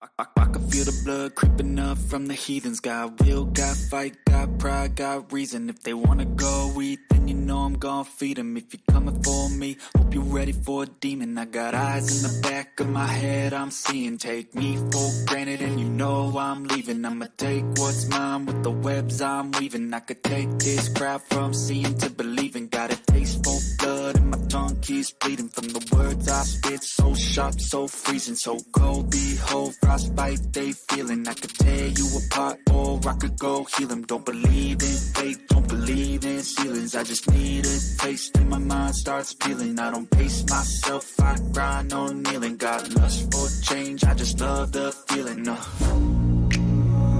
I can feel the blood creeping up from the heathens. Got will, got fight, got pride, got reason. If they wanna go eat, then you know I'm gon' feed them. If you're coming for me, hope you're ready for a demon. I got eyes in the back of my head, I'm seeing. Take me for granted and you know I'm leaving. I'ma take what's mine with the webs I'm weaving. I could take this crowd from seeing to believing. Got a taste for blood and my tongue keeps bleeding. From the words I spit, so sharp, so freezing, so cold. Behold, frostbite they feeling. I could tear you apart or I could go heal them. Don't believe in fate, don't believe in ceilings. I just need a taste and my mind starts peeling. I don't pace myself, I grind on kneeling. Got lust for change, I just love the feeling.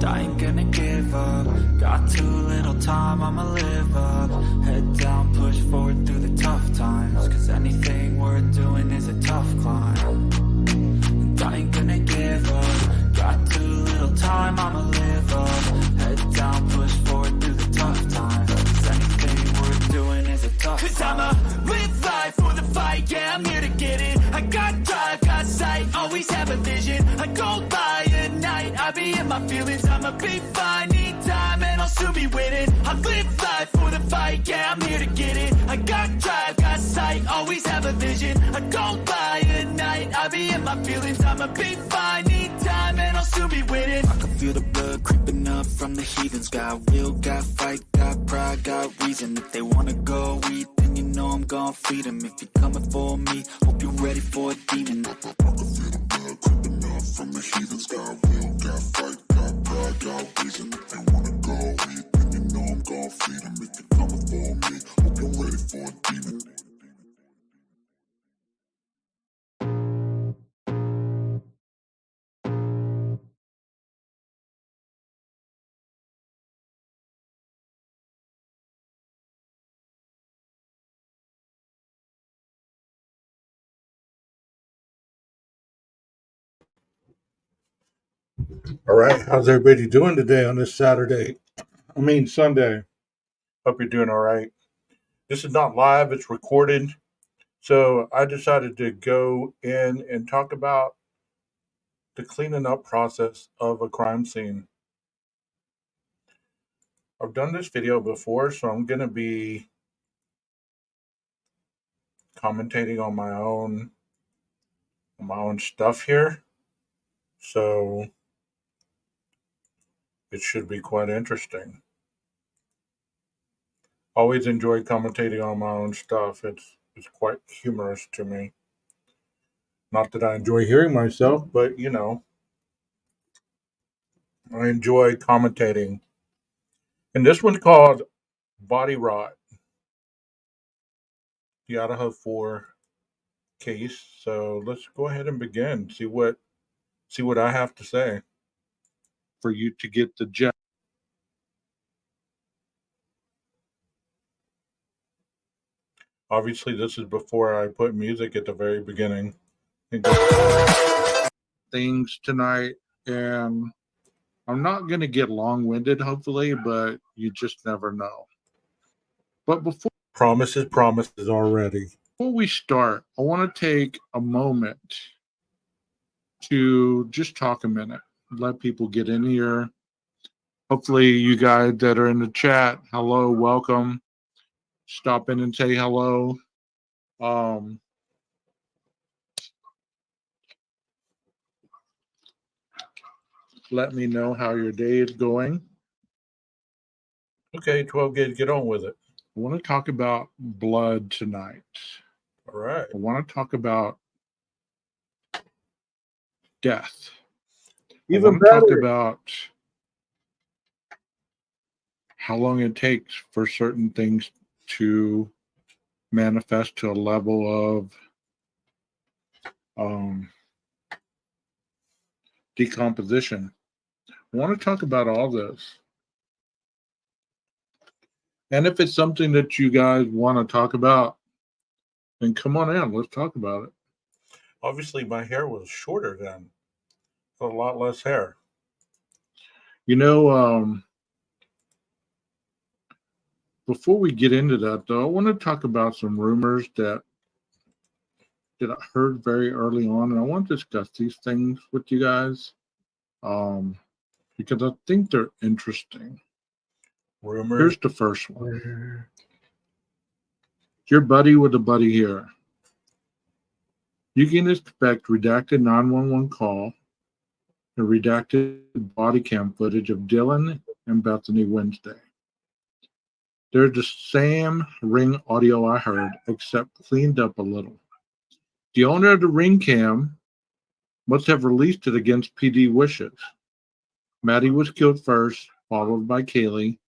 I ain't gonna give up. Got too little time, I'ma live up. Head down, push forward through the tough times. Cause anything worth doing is a tough climb. And I ain't gonna give up. Got too little time, I'ma live up. Head down, push forward through the tough times. Cause anything worth doing is a tough climb. Cause I'ma live life for the fight, yeah, I'm here to get it. I got drive, got sight, always have a vision. I go by at night, I be in my feelings. I'ma be fine, need time, and I'll soon be winning. I live life for the fight, yeah, I'm here to get it. I got drive, got sight, always have a vision. I go by at night, I be in my feelings. I'ma be fine, need time, and I'll soon be winning. I can feel the blood creeping up from the heathens. Got will, got fight, got pride, got reason. If they wanna go eat, then you know I'm gon' feed them. If you're coming for me, hope you're ready for a demon. I can feel the blood creeping up from the heathens. Got will, got fight, got pride, got reason. If they wanna go eat, then you know I'm gon' feed them. If you're coming for me, hope you're ready for a demon. All right, how's everybody doing today on this Saturday? Sunday. Hope you're doing all right. This is not live, it's recorded. So I decided to go in and talk about the cleaning up process of a crime scene. I've done this video before, so I'm going to be commentating on my own stuff here. So it should be quite interesting. Always enjoy commentating on my own stuff. It's quite humorous to me. Not that I enjoy hearing myself, but I enjoy commentating. And this one's called Body Rot, the IDAHO4 case. So let's go ahead and begin. See what I have to say for you to get the gist. Obviously, this is before I put music at the very beginning. Things tonight, and I'm not going to get long-winded, hopefully, but you just never know. But before promises already. Before we start, I want to take a moment to just talk a minute, let people get in here. Hopefully, you guys that are in the chat, hello, welcome. Stop in and say hello. Let me know how your day is going. Okay, 12 gauge, get on with it. I want to talk about blood tonight. All right. I want to talk about death. Even better. Talk about how long it takes for certain things to manifest to a level of decomposition. I want to talk about all this. And if it's something that you guys want to talk about, then come on in. Let's talk about it. Obviously, my hair was shorter then. A lot less hair. Before we get into that, though, I want to talk about some rumors that I heard very early on, and I want to discuss these things with you guys. um, because I think they're interesting. Rumors. Here's the first one. Your buddy with a buddy here. You can expect redacted 911 call and redacted body cam footage of Dylan and Bethany Wednesday. They're the same ring audio I heard, except cleaned up a little. The owner of the ring cam must have released it against PD wishes. Maddie was killed first, followed by Kaylee.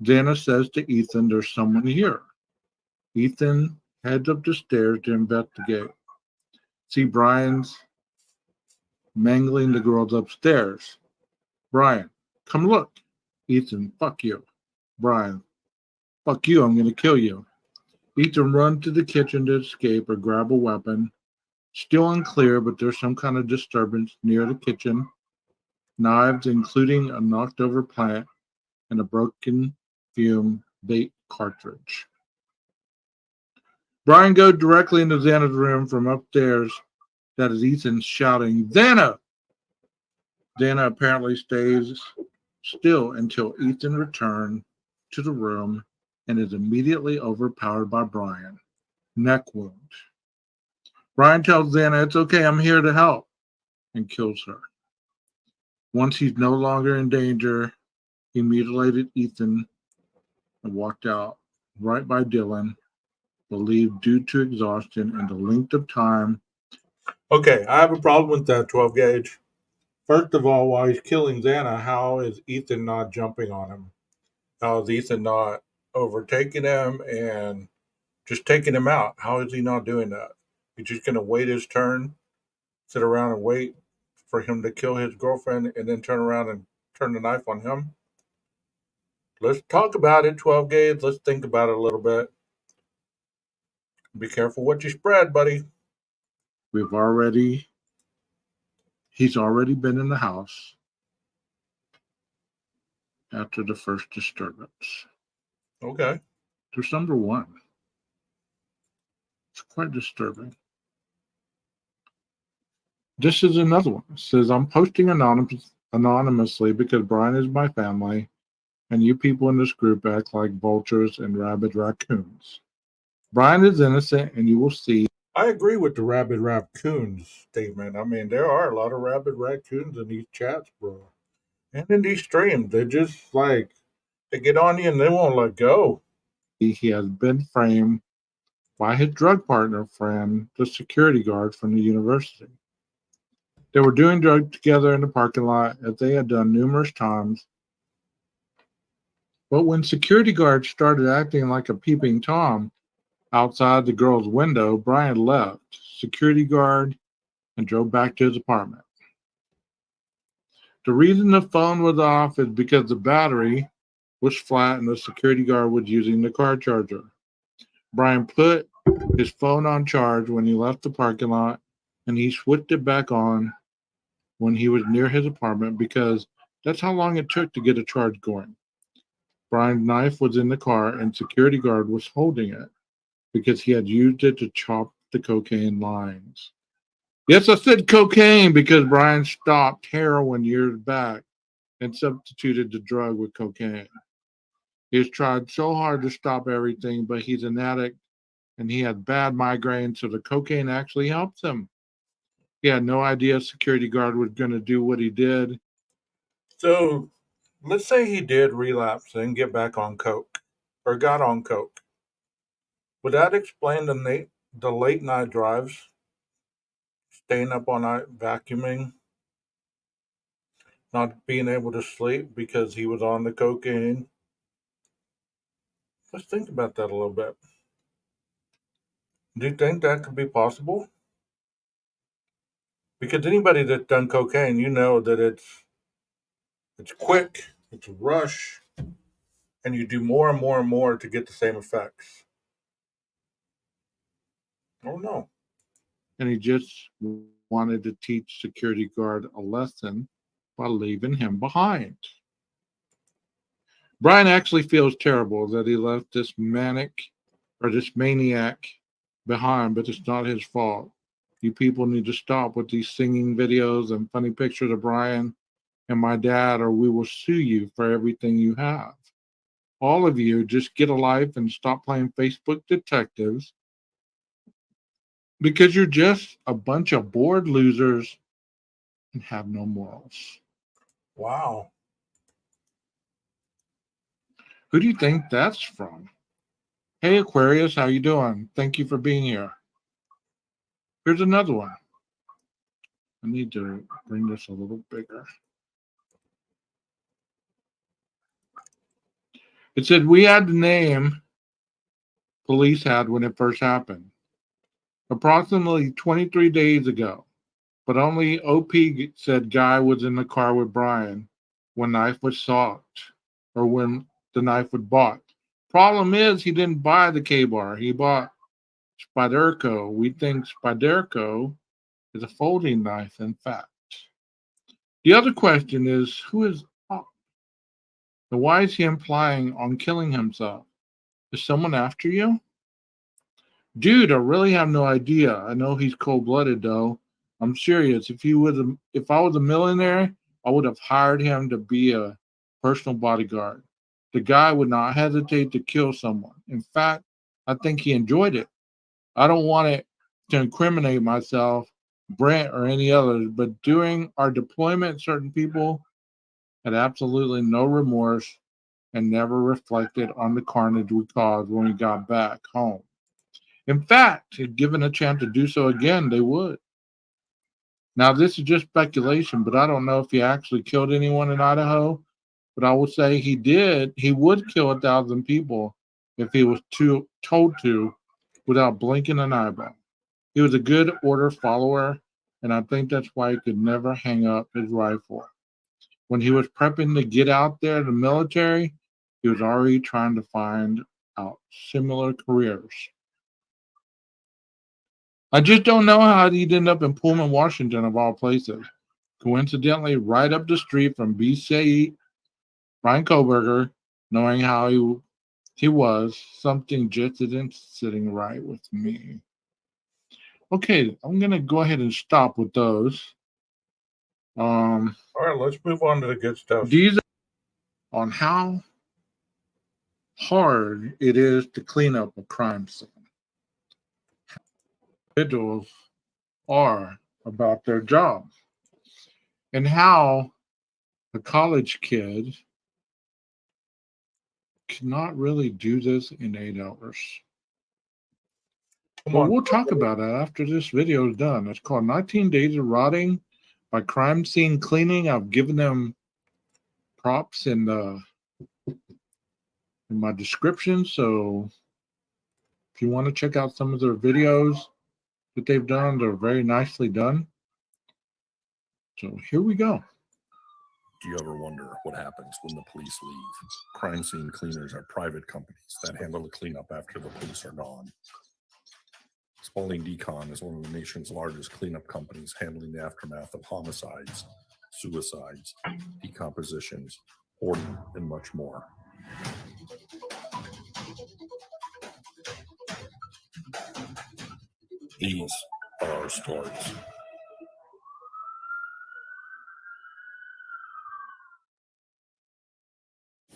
Dana says to Ethan, there's someone here. Ethan heads up the stairs to investigate. See Brian's mangling the girls upstairs. Brian, come look. Ethan, fuck you. Brian, fuck you, I'm gonna kill you. Ethan runs to the kitchen to escape or grab a weapon. Still unclear, but there's some kind of disturbance near the kitchen. Knives, including a knocked over plant and a broken fume bait cartridge. Brian goes directly into Xana's room from upstairs. That is Ethan shouting, Xana! Xana apparently stays still until Ethan returns to the room and is immediately overpowered by Brian. Neck wound. Brian tells Xana, it's okay, I'm here to help, and kills her. Once he's no longer in danger, he mutilated Ethan and walked out right by Dylan, believed due to exhaustion and the length of time. Okay, I have a problem with that 12 gauge. First of all, while he's killing Xana, how is Ethan not jumping on him? How is Ethan not overtaking him and just taking him out? How is he not doing that? He's just going to wait his turn, sit around and wait for him to kill his girlfriend and then turn around and turn the knife on him? Let's talk about it, 12 gauge. Let's think about it a little bit. Be careful what you spread, buddy. He's already been in the house after the first disturbance. Okay. There's number one. It's quite disturbing. This is another one. It says, I'm posting anonymously because Brian is my family, and you people in this group act like vultures and rabid raccoons. Brian is innocent, and you will see. I agree with the rabid raccoons statement. I mean, there are a lot of rabid raccoons in these chats, bro. And in these streams, they just like, they get on you and they won't let go. He has been framed by his drug partner friend, the security guard from the university. They were doing drugs together in the parking lot, as they had done numerous times. But when security guards started acting like a peeping Tom outside the girl's window, Brian left security guard and drove back to his apartment. The reason the phone was off is because the battery was flat and the security guard was using the car charger. Brian put his phone on charge when he left the parking lot, and he switched it back on when he was near his apartment because that's how long it took to get a charge going. Brian's knife was in the car, and security guard was holding it because he had used it to chop the cocaine lines. Yes, I said cocaine because Brian stopped heroin years back and substituted the drug with cocaine. He's tried so hard to stop everything, but he's an addict and he had bad migraines, so the cocaine actually helps him. He had no idea security guard was going to do what he did. So let's say he did relapse and get back on coke or got on coke. Would that explain the late night drives, staying up all night vacuuming, not being able to sleep because he was on the cocaine? Let's think about that a little bit. Do you think that could be possible? Because anybody that's done cocaine, you know that it's quick, it's a rush, and you do more and more and more to get the same effects. Oh no. And he just wanted to teach security guard a lesson by leaving him behind. Brian actually feels terrible that he left this maniac behind, but it's not his fault. You people need to stop with these singing videos and funny pictures of Brian. and my dad, or we will sue you for everything you have. All of you, just get a life and stop playing Facebook detectives because you're just a bunch of bored losers and have no morals. Wow. Who do you think that's from? Hey Aquarius, how you doing? Thank you for being here. Here's another one. I need to bring this a little bigger. It said we had the name police had when it first happened, approximately 23 days ago. But only OP said Guy was in the car with Brian when knife was sought, or when the knife was bought. Problem is, he didn't buy the K-bar. He bought Spyderco. We think Spyderco is a folding knife, in fact. The other question is, who is up? And why is he implying on killing himself? Is someone after you? Dude, I really have no idea. I know he's cold-blooded though. I'm serious. If I was a millionaire, I would have hired him to be a personal bodyguard. The guy would not hesitate to kill someone. In fact, I think he enjoyed it. I don't want it to incriminate myself, Brent, or any others, but during our deployment, certain people had absolutely no remorse and never reflected on the carnage we caused when we got back home. In fact, if given a chance to do so again, they would. Now, this is just speculation, but I don't know if he actually killed anyone in Idaho. But I would say he did. He would kill 1,000 people if he was told to without blinking an eyeball. He was a good order follower, and I think that's why he could never hang up his rifle. When he was prepping to get out there in the military, he was already trying to find out similar careers. I just don't know how he'd end up in Pullman, Washington, of all places. Coincidentally, right up the street from BC, Brian Koberger, knowing how he was, something just isn't sitting right with me. Okay, I'm going to go ahead and stop with those. All right, let's move on to the good stuff. These are on how hard it is to clean up a crime scene. Individuals are about their job, and how a college kid cannot really do this in 8 hours. Come But on. we'll talk about it after this video is done. It's called 19 Days of Rotting by Crime Scene Cleaning. I've given them props in my description, so if you want to check out some of their videos that they've done, they're very nicely done. So here we go. Do you ever wonder what happens when the police leave? Crime scene cleaners are private companies that handle the cleanup after the police are gone. Spalding Decon is one of the nation's largest cleanup companies, handling the aftermath of homicides, suicides, decompositions, hoarding, and much more. These are our stories.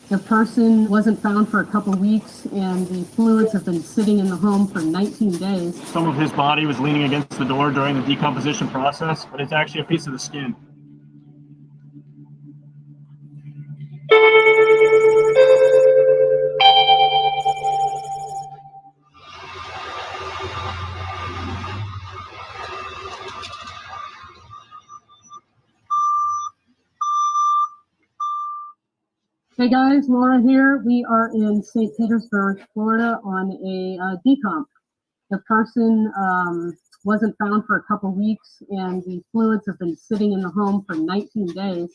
The person wasn't found for a couple weeks, and the fluids have been sitting in the home for 19 days. Some of his body was leaning against the door during the decomposition process, but it's actually a piece of the skin. Hey guys, Laura here. We are in St. Petersburg, Florida on a decomp. The person wasn't found for a couple weeks, and the fluids have been sitting in the home for 19 days.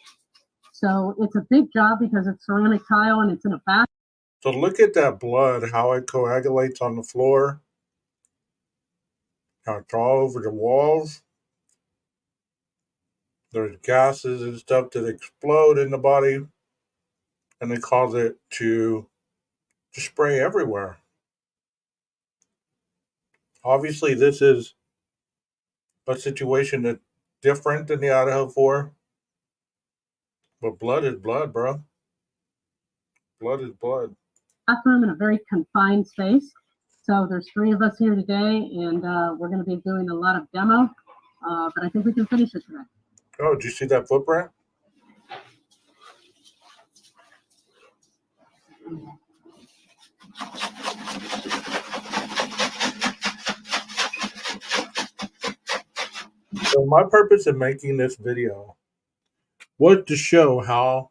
So it's a big job because it's ceramic tile and it's in a bath. So look at that blood, how it coagulates on the floor, how it's all over the walls. There's gases and stuff that explode in the body, and they cause it to spray everywhere. Obviously, this is a situation that's different than the IDAHO4. But blood is blood, bro. Blood is blood. Bathroom in a very confined space. So there's 3 of us here today, and we're going to be doing a lot of demo, but I think we can finish it today. Oh, did you see that footprint? So my purpose in making this video was to show how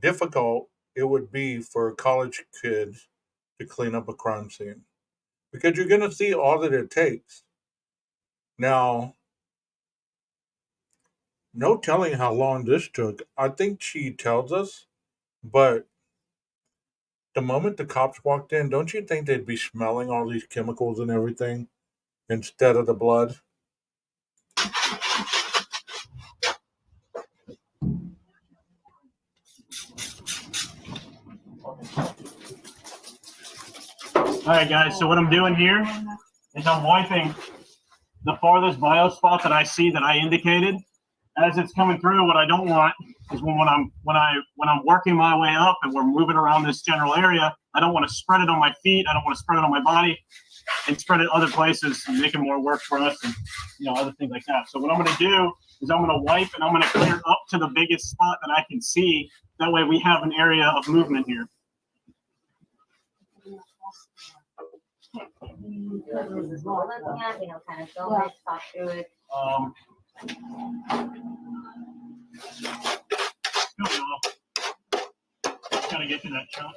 difficult it would be for college kids to clean up a crime scene. Because you're going to see all that it takes. Now, no telling how long this took. I think she tells us, but the moment the cops walked in, don't you think they'd be smelling all these chemicals and everything instead of the blood? All right, guys. So what I'm doing here is I'm wiping the farthest bio spot that I see that I indicated. As it's coming through, what I don't want is when I'm working my way up and we're moving around this general area, I don't want to spread it on my feet. I don't want to spread it on my body and spread it other places and make it more work for us and other things like that. So what I'm going to do is I'm going to wipe and I'm going to clear up to the biggest spot that I can see. That way we have an area of movement here. Talk through it. Gotta get to that chunk.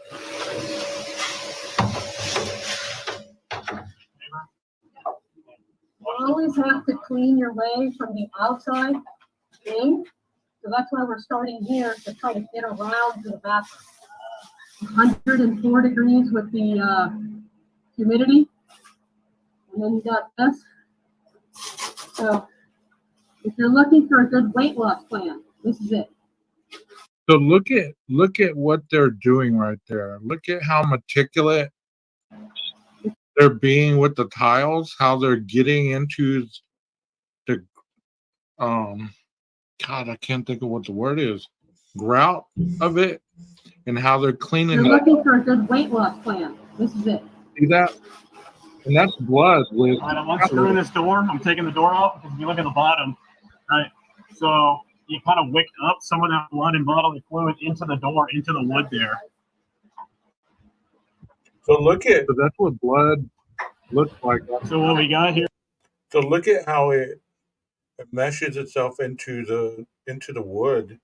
You always have to clean your way from the outside in, so that's why we're starting here to try to get around to the bathroom. 104 degrees with the humidity, and then you got this. So if you're looking for a good weight loss plan, this is it. So look at what they're doing right there. Look at how meticulous they're being with the tiles, how they're getting into the God, I can't think of what the word is. Grout of it, and how they're cleaning If it. you're looking for a good weight loss plan, this is it. See that? And that's blood with. All right, I'm unscrewing this door. I'm taking the door off because if you look at the bottom, right? So you kind of wicked up some of that blood and bodily fluid into the door, into the wood there. So look at So that's what blood looks like. So what we got here? so look at how it meshes itself into the wood.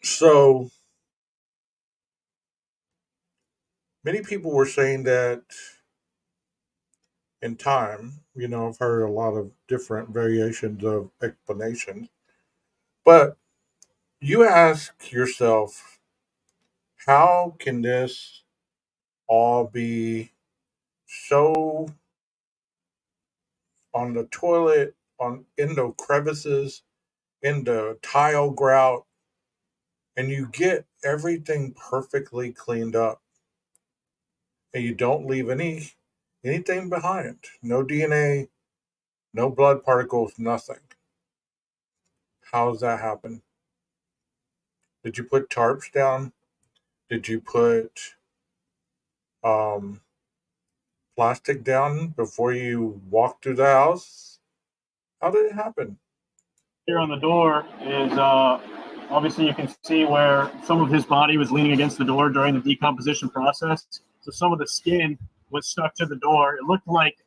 So many people were saying that in time, I've heard a lot of different variations of explanations, but you ask yourself, how can this all be so on the toilet, in the crevices, in the tile grout, and you get everything perfectly cleaned up, and you don't leave anything behind. No DNA, no blood particles, nothing. How does that happen? Did you put tarps down? Did you put um, plastic down before you walked through the house? How did it happen? Here on the door is obviously you can see where some of his body was leaning against the door during the decomposition process. So some of the skin was stuck to the door. It looked like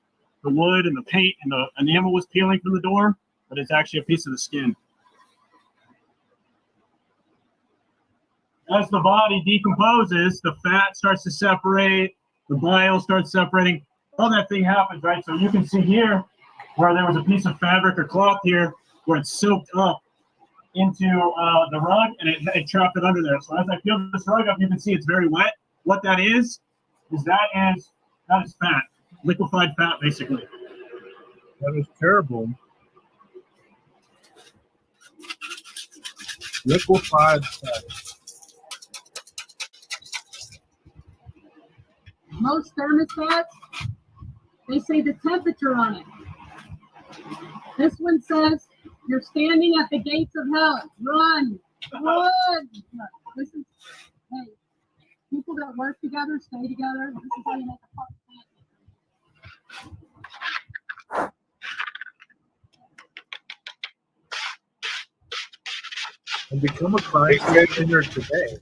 the wood and the paint and the enamel was peeling from the door, but it's actually a piece of the skin. As the body decomposes, the fat starts to separate, the bile starts separating, all that thing happens, right? So you can see here where there was a piece of fabric or cloth here where it soaked up into the rug and it trapped it under there. So as I peel this rug up, you can see it's very wet. What that is fat, liquefied fat, basically. That is terrible. Liquefied fat. Most thermostats, they say the temperature on it. This one says, you're standing at the gates of hell. Run. What? Look, this is, hey, people that work together stay together. This is how you make a fucking And become a crime scene cleaner today.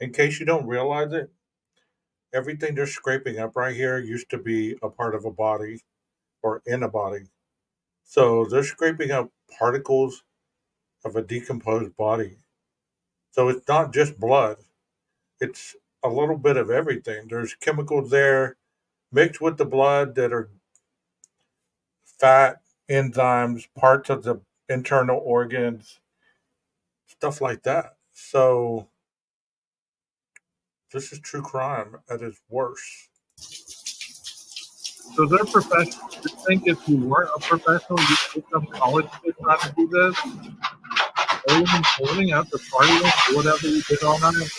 In case you don't realize it, everything they're scraping up right here used to be a part of a body or in a body. So they're scraping up particles of a decomposed body. So it's not just blood, it's a little bit of everything. There's chemicals there mixed with the blood that are fat, enzymes, parts of the internal organs, stuff like that. So this is true crime at its worst. So they're professional. You think if you weren't a professional, you'd take some college kids how to do this? Holding up the party or whatever you did all night?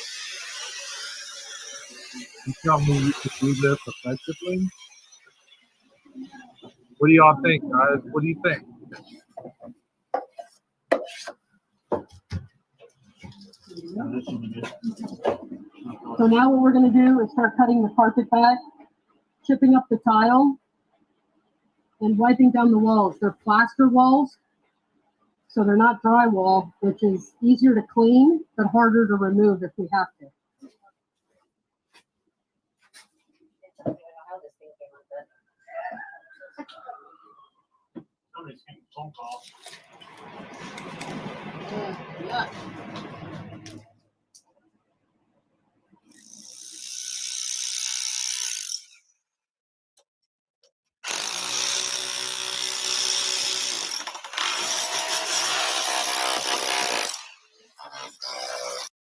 You tell me you could do this effectively? What do y'all think, guys? What do you think? So now what we're going to do is start cutting the carpet back, chipping up the tile, and wiping down the walls. They're plaster walls, so they're not drywall, which is easier to clean but harder to remove if we have to. Somebody's getting a phone call. Yeah.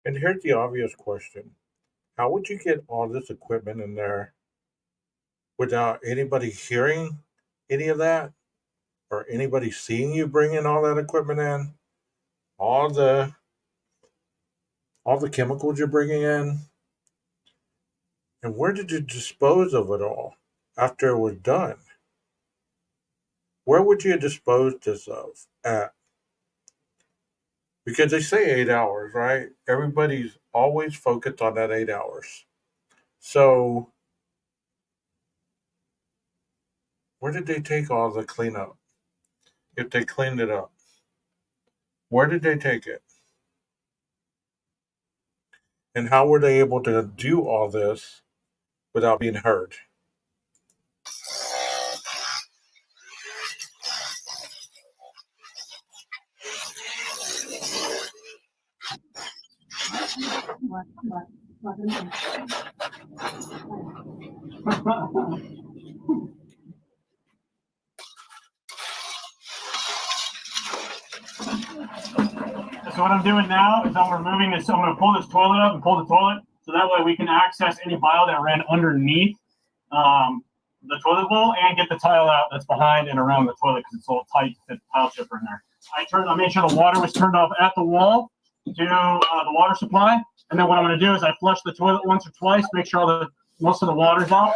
And here's the obvious question. How would you get all this equipment in there without anybody hearing any of that? Or anybody seeing you bring in all that equipment in? All the chemicals you're bringing in? And where did you dispose of it all after it was done? Where would you dispose this of at? Because they say 8 hours, right? Everybody's always focused on that 8 hours. So where did they take all the cleanup? If they cleaned it up, where did they take it? And how were they able to do all this without being heard? So what I'm doing now is I'm removing this. I'm going to pull this toilet up and pull the toilet, so that way we can access any bile that ran underneath the toilet bowl and get the tile out that's behind and around the toilet because it's all tight to fit the tile chipper in there. I made sure the water was turned off at the wall to the water supply, and then what I'm going to do is I flush the toilet once or twice, make sure most of the water's out,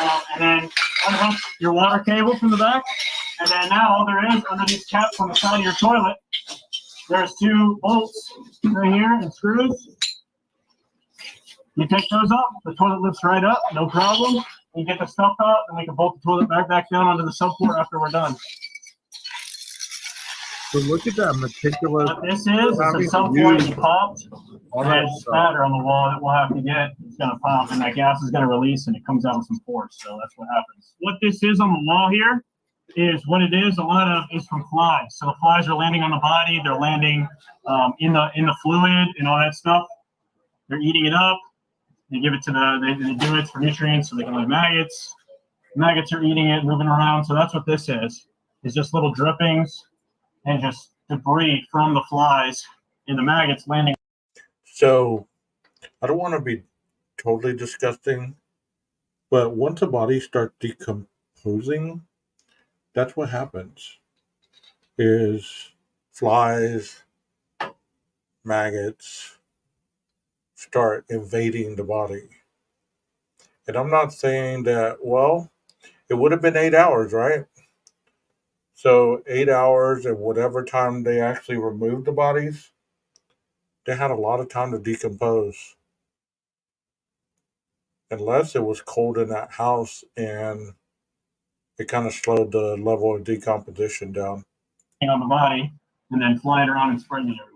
and then unhook your water cable from the back. And then now all there is under these caps on the side of your toilet, there's 2 bolts right here and screws. You take those up, the toilet lifts right up, no problem. You get the stuff out, and we can bolt the toilet back down onto the subfloor after we're done. So look at that meticulous. What this is a subfloor that you popped. There's spatter on the wall that we'll have to get. It's going to pop, and that gas is going to release, and it comes out with some force. So that's what happens. What this is on the wall here is what it is. A lot of is from flies. So the flies are landing on the body. They're landing in the fluid and all that stuff. They're eating it up. They give it to they do it for nutrients so they can lay maggots. Maggots are eating it, moving around. So that's what this is. It's just little drippings and just debris from the flies and the maggots landing. So I don't want to be totally disgusting, but once a body starts decomposing, that's what happens. Is flies, maggots start invading the body. And I'm not saying that, well, it would have been 8 hours, right? So 8 hours and whatever time they actually removed the bodies, they had a lot of time to decompose. Unless it was cold in that house and it kind of slowed the level of decomposition down. On the body and then flying around and spreading it everywhere.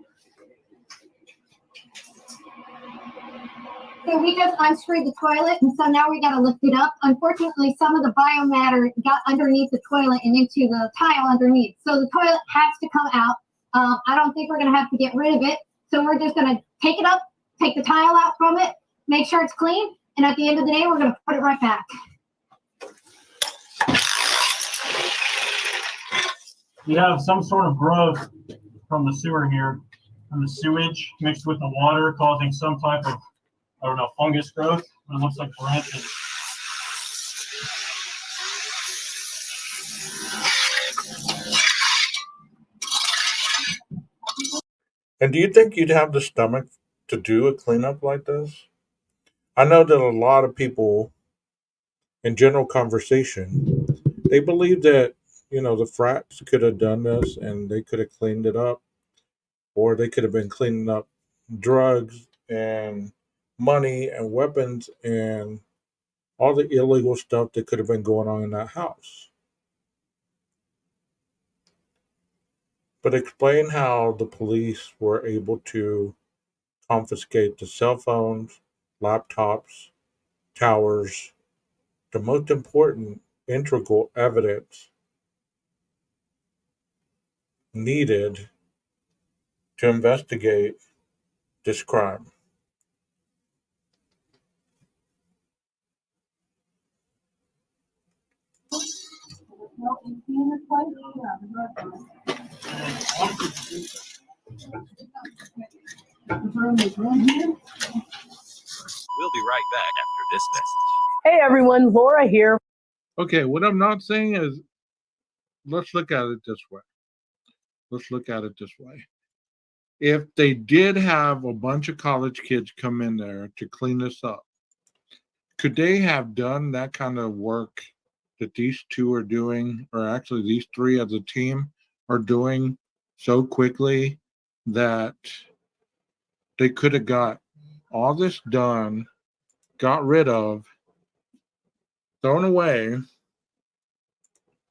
So we just unscrewed the toilet, and so now we got to lift it up. Unfortunately, some of the biomatter got underneath the toilet and into the tile underneath. So the toilet has to come out. I don't think we're going to have to get rid of it. So we're just going to take it up, take the tile out from it, make sure it's clean, and at the end of the day, we're going to put it right back. You have some sort of growth from the sewer here, from the sewage mixed with the water, causing some type of, I don't know, fungus growth. It looks like branches. And do you think you'd have the stomach to do a cleanup like this? I know that a lot of people in general conversation, they believe that, the frats could have done this and they could have cleaned it up, or they could have been cleaning up drugs and money and weapons and all the illegal stuff that could have been going on in that house. But explain how the police were able to confiscate the cell phones, laptops, towers, the most important integral evidence needed to investigate this crime. We'll be right back after this message. Hey everyone, Laura here. Okay, what I'm not saying is, let's look at it this way. If they did have a bunch of college kids come in there to clean this up, could they have done that kind of work that these two are doing, or actually these three as a team are doing, so quickly that they could have got all this done, got rid of, thrown away,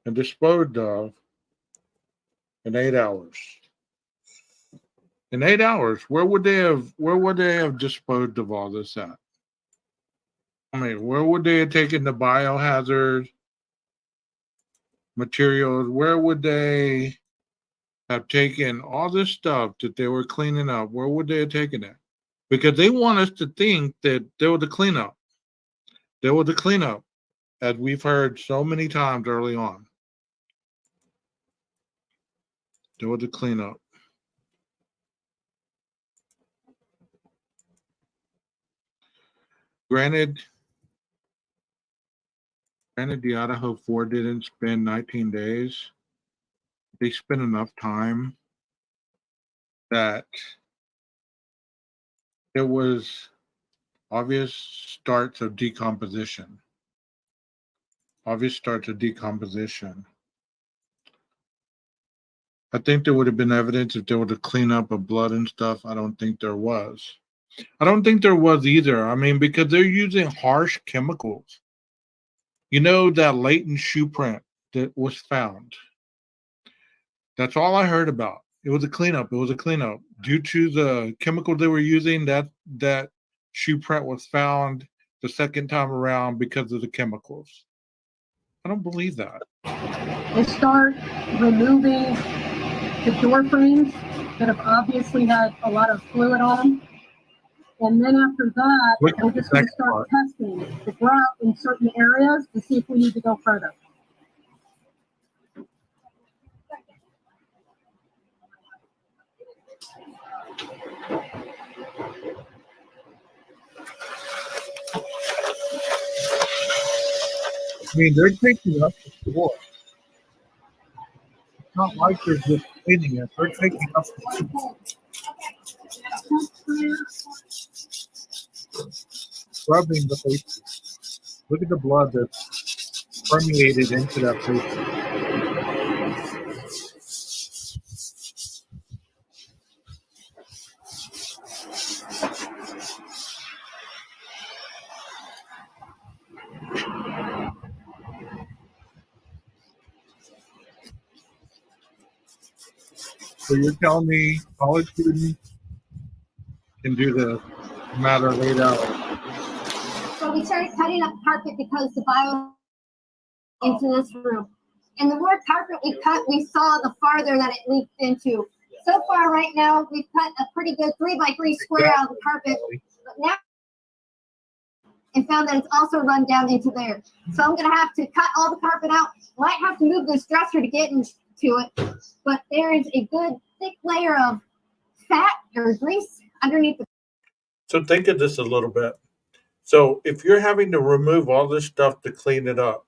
and disposed of in 8 hours? In 8 hours, where would they have disposed of all this at? I mean, where would they have taken the biohazard materials? Where would they have taken all this stuff that they were cleaning up? Where would they have taken it? Because they want us to think that there was a cleanup. There was a cleanup, as we've heard so many times early on. There was a cleanup. Granted, the IDAHO4 didn't spend 19 days. They spent enough time that there was obvious starts of decomposition. I think there would have been evidence if there was a cleanup of blood and stuff. I don't think there was. I don't think there was either. I mean, because they're using harsh chemicals. You know, that latent shoe print that was found. That's all I heard about. It was a cleanup. Due to the chemical they were using, that shoe print was found the second time around because of the chemicals. I don't believe that. They start removing the door frames that have obviously had a lot of fluid on them. And then after that, we're just going to start testing the grout in certain areas to see if we need to go further. I mean, they're taking up the floor. It's not like they're just cleaning it. They're taking up the floor. Scrubbing the faces. Look at the blood that's permeated into that face. So you're telling me college students can do this no matter of 8 hours? So we started cutting up carpet because the bio into this room. And the more carpet we cut, we saw the farther that it leaked into. So far right now, we've cut a pretty good 3x3 square out of the carpet, but now and found that it's also run down into there. So I'm gonna have to cut all the carpet out. Might have to move this dresser to get into it, but there is a good thick layer of fat or grease underneath the. So think of this a little bit. So if you're having to remove all this stuff to clean it up,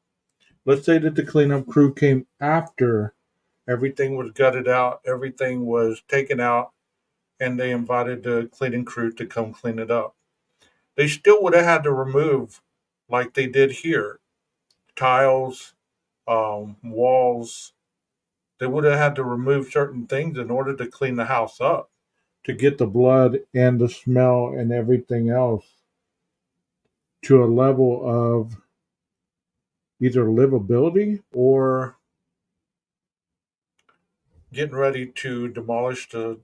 let's say that the cleanup crew came after everything was gutted out, everything was taken out, and they invited the cleaning crew to come clean it up. They still would have had to remove, like they did here, tiles, walls. They would have had to remove certain things in order to clean the house up, to get the blood and the smell and everything else to a level of either livability or getting ready to demolish the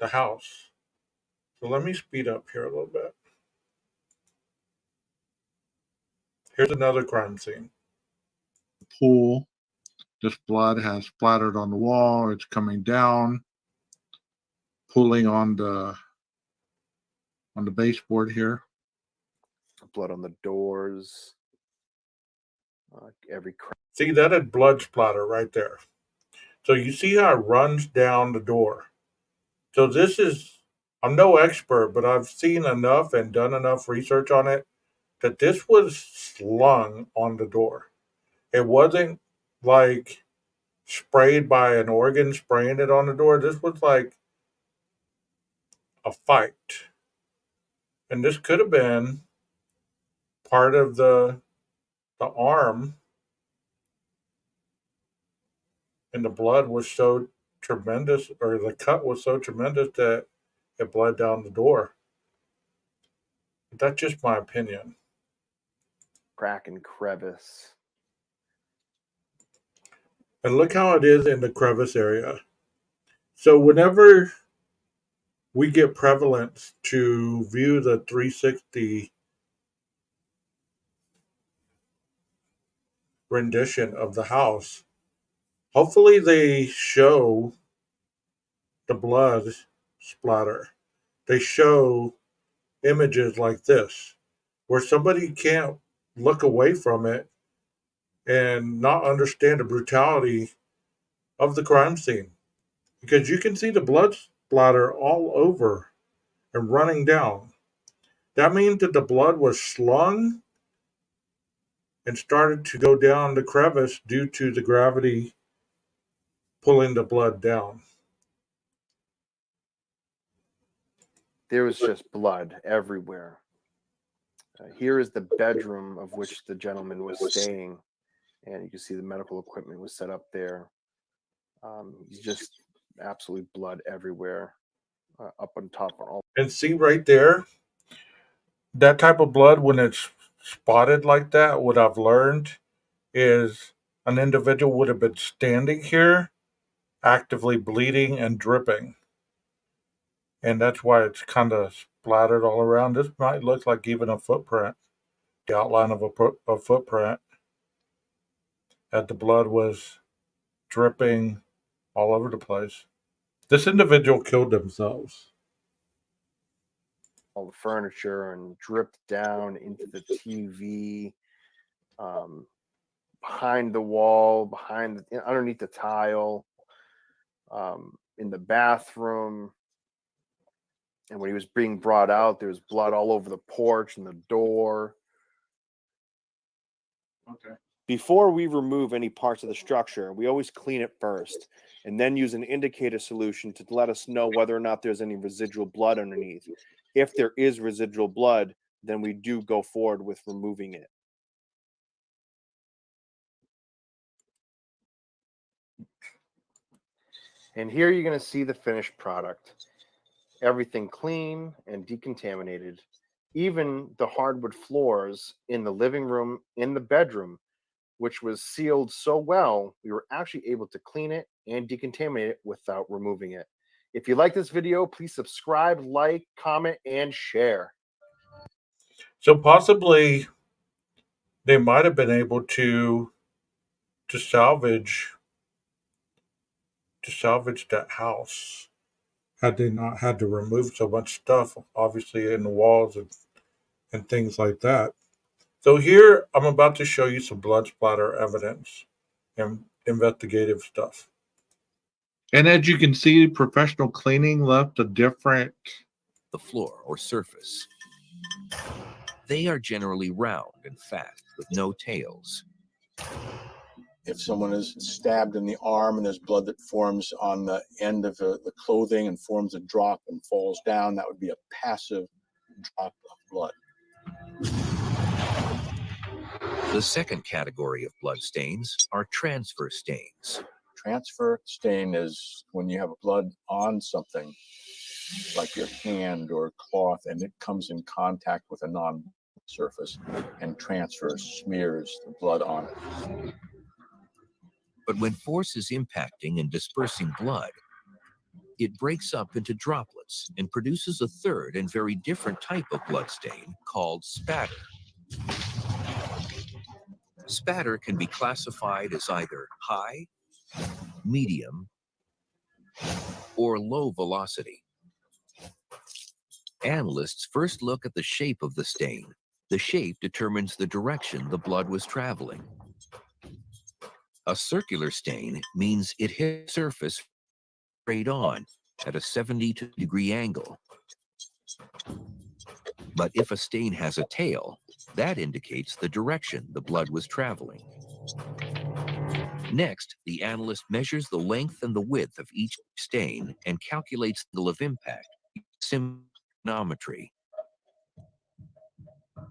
house. So let me speed up here a little bit. Here's another crime scene. Pool. This blood has splattered on the wall. It's coming down, pooling on the baseboard here. Blood on the doors. Every crack. See, that had blood splatter right there. So you see how it runs down the door. So this is, I'm no expert, but I've seen enough and done enough research on it that this was slung on the door. It wasn't like sprayed by an organ spraying it on the door. This was like a fight. And this could have been part of the arm, and the blood was so tremendous, or the cut was so tremendous that it bled down the door. But that's just my opinion. Crack and crevice. And look how it is in the crevice area. So whenever we get prevalence to view the 360 rendition of the house, hopefully they show the blood splatter. They show images like this, where somebody can't look away from it and not understand the brutality of the crime scene. Because you can see the blood splatter all over and running down. That means that the blood was slung and started to go down the crevice due to the gravity pulling the blood down. There was just blood everywhere. Here is the bedroom of which the gentleman was staying, and you can see the medical equipment was set up there. He's just absolutely blood everywhere, up on top of all. And see right there, that type of blood, when it's spotted like that, what I've learned is an individual would have been standing here actively bleeding and dripping. And that's why it's kind of splattered all around. This might look like even a footprint, the outline of a footprint, as the blood was dripping all over the place. This individual killed themselves. All the furniture and dripped down into the TV, behind the wall, underneath the tile, in the bathroom. And when he was being brought out, there was blood all over the porch and the door. Okay. Before we remove any parts of the structure, we always clean it first and then use an indicator solution to let us know whether or not there's any residual blood underneath. If there is residual blood, then we do go forward with removing it. And here you're going to see the finished product. Everything clean and decontaminated. Even the hardwood floors in the living room, in the bedroom, which was sealed so well, we were actually able to clean it and decontaminate it without removing it. If you like this video, please subscribe, like, comment, and share. So possibly they might have been able to salvage that house had they not had to remove so much stuff, obviously in the walls and things like that. So here I'm about to show you some blood splatter evidence and investigative stuff. And as you can see, professional cleaning left a different The floor or surface. They are generally round and fat with no tails. If someone is stabbed in the arm and there's blood that forms on the end of the clothing and forms a drop and falls down, that would be a passive drop of blood. The second category of blood stains are transfer stains. Transfer stain is when you have blood on something, like your hand or cloth, and it comes in contact with a non-surface and transfers, smears the blood on it. But when force is impacting and dispersing blood, it breaks up into droplets and produces a third and very different type of blood stain called spatter. Spatter can be classified as either high, medium, or low velocity. Analysts first look at the shape of the stain. The shape determines the direction the blood was traveling. A circular stain means it hit the surface straight on at a 72-degree angle. But if a stain has a tail, that indicates the direction the blood was traveling. Next, the analyst measures the length and the width of each stain and calculates the angle of impact, symmetry.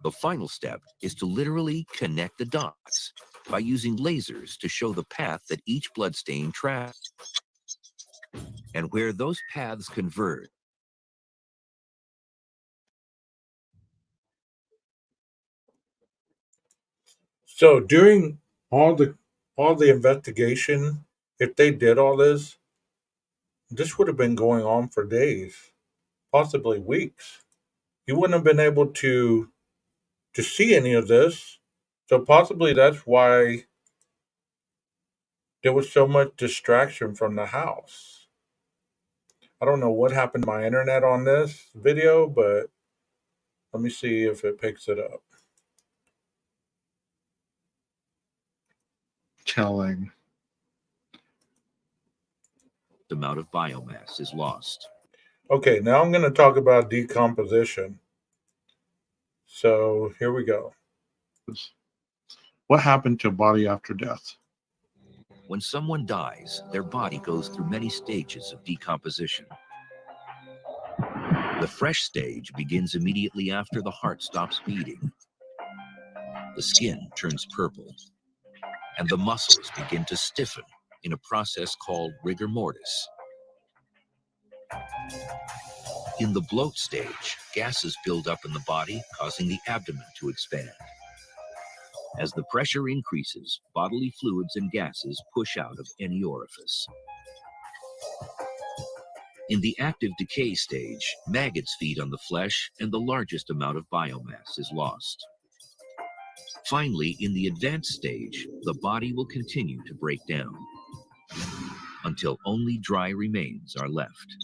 The final step is to literally connect the dots by using lasers to show the path that each blood stain travels and where those paths converge. So during all the investigation, if they did all this would have been going on for days, possibly weeks. You wouldn't have been able to see any of this. So possibly that's why there was so much distraction from the house. I don't know what happened to my internet on this video, but let me see if it picks it up. Telling. The amount of biomass is lost. Okay, now I'm going to talk about decomposition. So here we go. What happened to a body after death? When someone dies, their body goes through many stages of decomposition. The fresh stage begins immediately after the heart stops beating. The skin turns purple, and the muscles begin to stiffen in a process called rigor mortis. In the bloat stage, gases build up in the body, causing the abdomen to expand. As the pressure increases, bodily fluids and gases push out of any orifice. In the active decay stage, maggots feed on the flesh and the largest amount of biomass is lost. Finally, in the advanced stage, the body will continue to break down until only dry remains are left.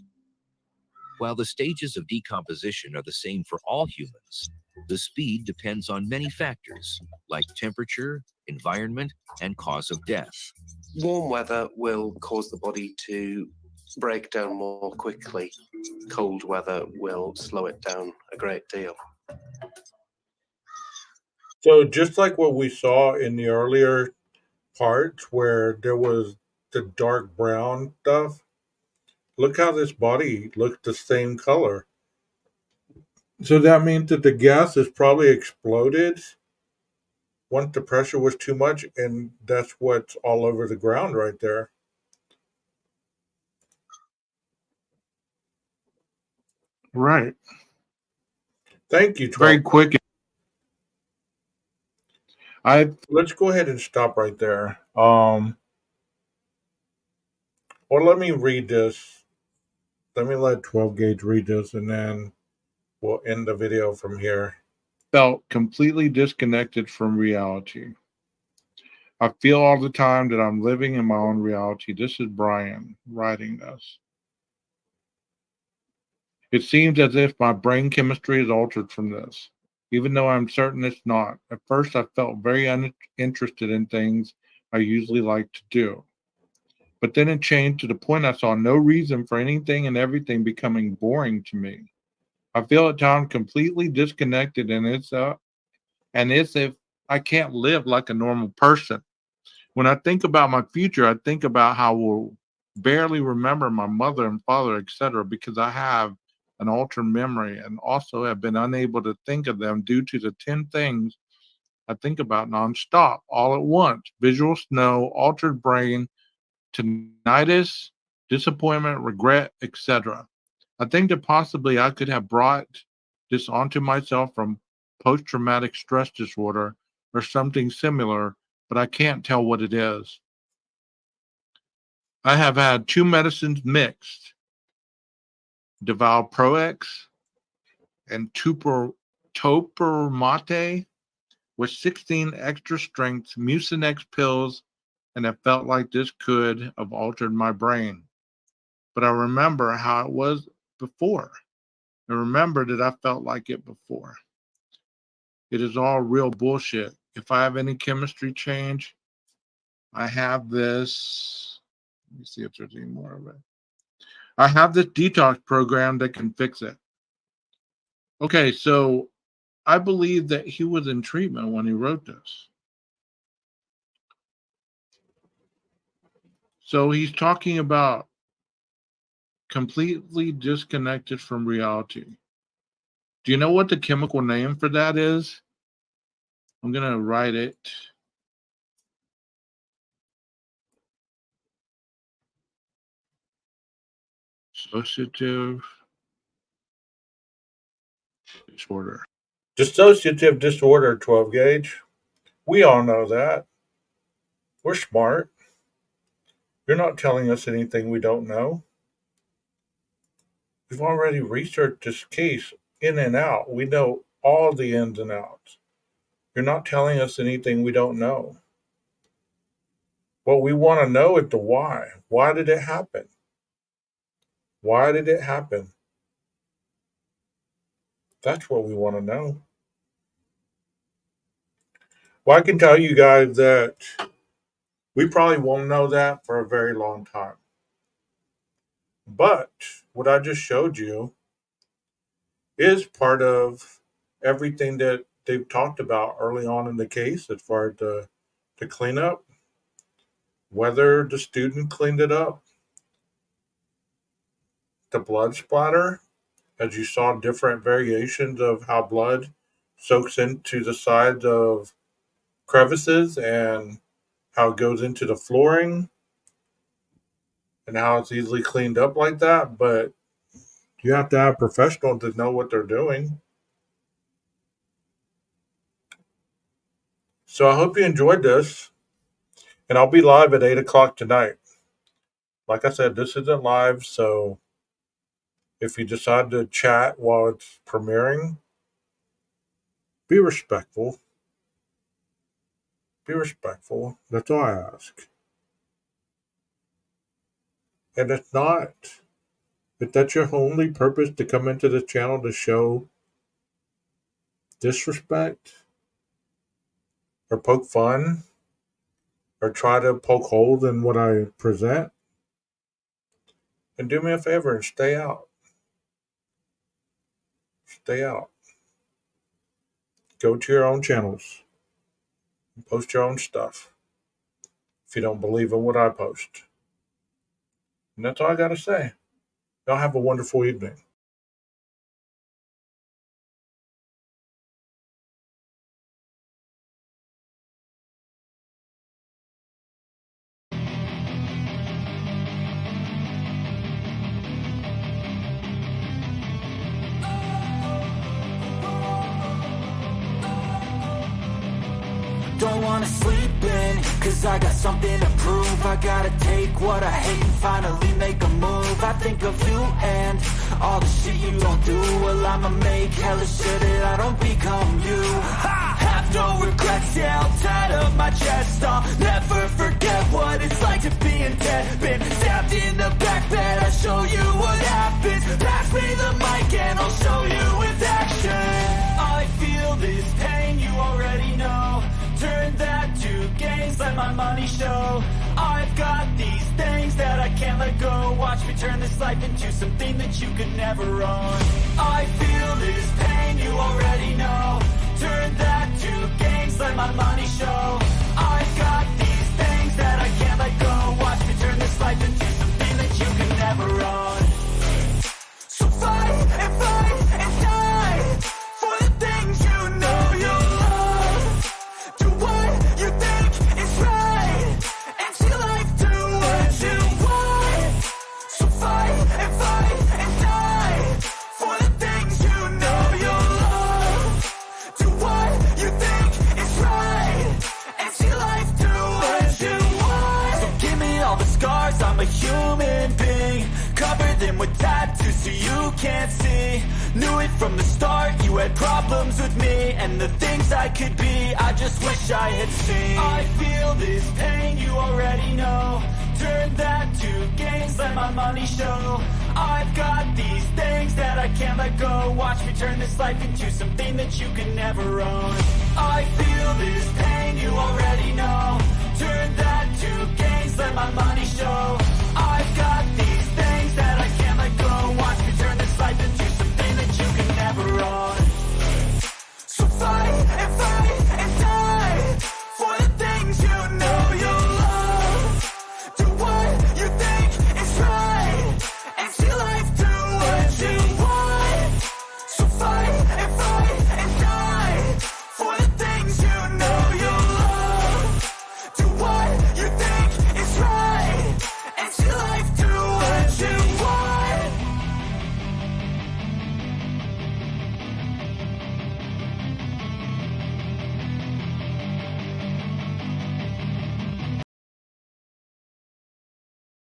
While the stages of decomposition are the same for all humans, the speed depends on many factors like temperature, environment, and cause of death. Warm weather will cause the body to break down more quickly. Cold weather will slow it down a great deal. So just like what we saw in the earlier parts where there was the dark brown stuff, look how this body looked the same color. So that means that the gases probably exploded once the pressure was too much, and that's what's all over the ground right there. Right. Thank you, 12. Very quick. Let's go ahead and stop right there. Well, let me read this. Let me let 12 gauge read this, and then we'll end the video from here. Felt completely disconnected from reality. I feel all the time that I'm living in my own reality. This is Brian writing this. It seems as if my brain chemistry is altered from this, even though I'm certain it's not. At first, I felt very uninterested in things I usually like to do. But then it changed to the point I saw no reason for anything and everything becoming boring to me. I feel at times completely disconnected, and it's as if I can't live like a normal person. When I think about my future, I think about how we'll barely remember my mother and father, etc., because I have an altered memory and also have been unable to think of them due to the 10 things I think about nonstop, all at once: visual snow, altered brain, tinnitus, disappointment, regret, etc. I think that possibly I could have brought this onto myself from post traumatic stress disorder or something similar, but I can't tell what it is. I have had 2 medicines mixed, Devalproex and Topramate, with 16 extra strength Mucinex pills, and I felt like this could have altered my brain. But I remember how it was before. I remember that I felt like it before. It is all real bullshit. If I have any chemistry change, I have this. Let me see if there's any more of it. I have this detox program that can fix it. Okay, so I believe that he was in treatment when he wrote this. So he's talking about completely disconnected from reality. Do you know what the chemical name for that is? I'm going to write it. Dissociative disorder. Dissociative disorder, 12 gauge. We all know that. We're smart. You're not telling us anything we don't know. We've already researched this case in and out. We know all the ins and outs. You're not telling us anything we don't know. What we want to know is the why. Why did it happen? Why did it happen? That's what we want to know. Well, I can tell you guys that we probably won't know that for a very long time. But what I just showed you is part of everything that they've talked about early on in the case as far as the cleanup, whether the student cleaned it up, the blood splatter, as you saw different variations of how blood soaks into the sides of crevices and how it goes into the flooring and how it's easily cleaned up like that. But you have to have professionals to know what they're doing. So I hope you enjoyed this. And I'll be live at 8 o'clock tonight. Like I said, this isn't live, so if you decide to chat while it's premiering, be respectful. Be respectful. That's all I ask. And if that's your only purpose to come into this channel to show disrespect or poke fun or try to poke holes in what I present, then do me a favor and stay out. Stay out. Go to your own channels and post your own stuff if you don't believe in what I post. And that's all I got to say. Y'all have a wonderful evening. don't wanna sleep in, cause I got something to prove. I gotta take what I hate and finally make a move. I think of you and all the shit you don't do. Well, I'ma make hella sure that I don't become you. I have no regrets, yeah, I'll tie up my chest. I'll never forget what it's like to be in debt. Been stabbed in the back bed, I'll show you what happens. Pass me the mic and I'll show you with action. I feel this pain, you already know. Turn that to gains, let my money show. I've got these things that I can't let go. Watch me turn this life into something that you could never own. I feel this pain, you already know. Turn that to gains, let my money show. I've got these things that I can't let go. Watch me turn this life into something that you can never own. So fight and die for the things you know you love. Do what you think is right and see life do what you want. So fight and die for the things you know you love. Do what you think is right and see life do what you want. So give me all the scars, I'm a human being. Cover them with tattoos so you can't see. Knew it from the start, you had problems with me and the things I could be, I just wish I had seen. I feel this pain, you already know. Turn that to gains, let my money show. I've got these things that I can't let go. Watch me turn this life into something that you can never own. I feel this pain, you already